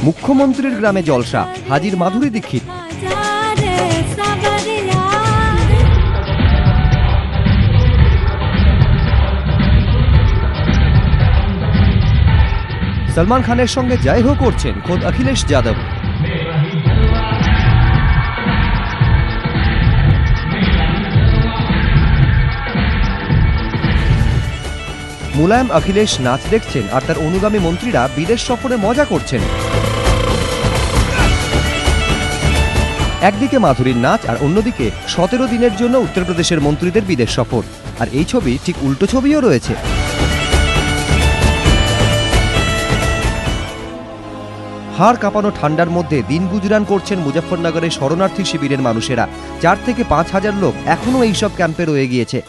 মুখ্যমন্ত্রীর গ্রামে জলসা, হাজির মাধুরী দীক্ষিত। সলমান খানের সঙ্গে জয় হো করছেন খোদ অখিলেশ যাদব। মুলায়ম অখিলেশ নাচ দেখছেন আর তার অনুগামী মন্ত্রীরা বিদেশ সফরে মজা করছেন। একদিকে মাধুরীর নাচ আর অন্যদিকে 17 দিনের জন্য উত্তরপ্রদেশের মন্ত্রীদের বিদেশ সফর। আর এই ছবি ঠিক উল্টো ছবিও রয়েছে। হাড় কাঁপানো ঠান্ডার মধ্যে দিন গুজরান করছেন মুজফ্ফরনগরের শরণার্থী শিবিরের মানুষেরা। 4 থেকে 5,000 লোক এখনও এইসব ক্যাম্পে রয়ে গিয়েছে।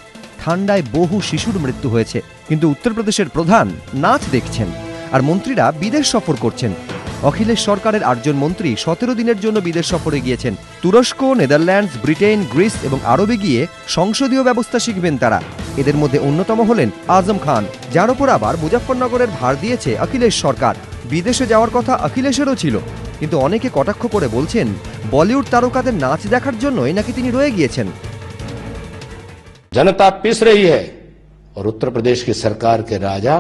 ঠান্ডায় বহু শিশুর মৃত্যু হয়েছে, কিন্তু উত্তরপ্রদেশের প্রধান নাচ দেখছেন আর মন্ত্রীরা বিদেশ সফর করছেন। অখিলেশ সরকারের 8 জন মন্ত্রী 17 দিনের জন্য বিদেশ সফরে গিয়েছেন। তুরস্ক, নেদারল্যান্ডস, ব্রিটেন, গ্রিস এবং আরবে গিয়ে সংসদীয় ব্যবস্থা শিখবেন তারা। এদের মধ্যে অন্যতম হলেন আজম খান, যার ওপর আবার মুজফ্ফরনগরের ভার দিয়েছে অখিলেশ সরকার। বিদেশে যাওয়ার কথা অখিলেশেরও ছিল, কিন্তু অনেকে কটাক্ষ করে বলছেন বলিউড তারকাদের নাচ দেখার জন্যই নাকি তিনি রয়ে গিয়েছেন। जनता पिस रही है और उत्तर प्रदेश की सरकार के राजा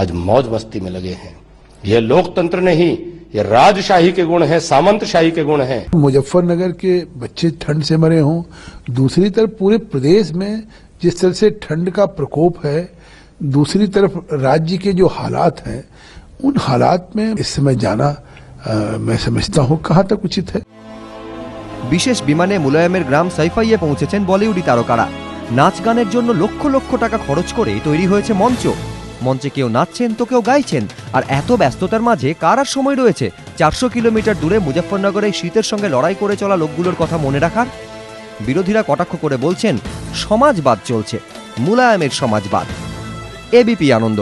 आज मौज मस्ती में लगे हैं। यह लोकतंत्र नहीं, ये राजशाही के गुण हैं, सामंतशाही के गुण हैं। मुजफ्फरनगर के बच्चे ठंड से मरे हों, दूसरी तरफ पूरे प्रदेश में जिस तरह से ठंड का प्रकोप है, दूसरी तरफ राज्य के जो हालात हैं, उन हालात में इस समय जाना मैं समझता हूँ कहाँ तक उचित है। विशेष विमाने मुलायमेर ग्राम सैफाइये पहुंचेছেন বলিউডি তারকারা। নাচ গানের জন্য লক্ষ লক্ষ টাকা খরচ করে তৈরি হয়েছে মঞ্চ। মঞ্চে কেউ নাচছেন তো কেউ গাইছেন। আর এত ব্যস্ততার মাঝে কার আর সময় রয়েছে 400 কিলোমিটার দূরে মুজফ্ফরনগরে শীতের সঙ্গে লড়াই করে চলা লোকগুলোর কথা মনে রাখার? বিরোধীরা কটাক্ষ করে বলছেন সমাজবাদ চলছে, মুলায়মের সমাজবাদ। এবিপি আনন্দ।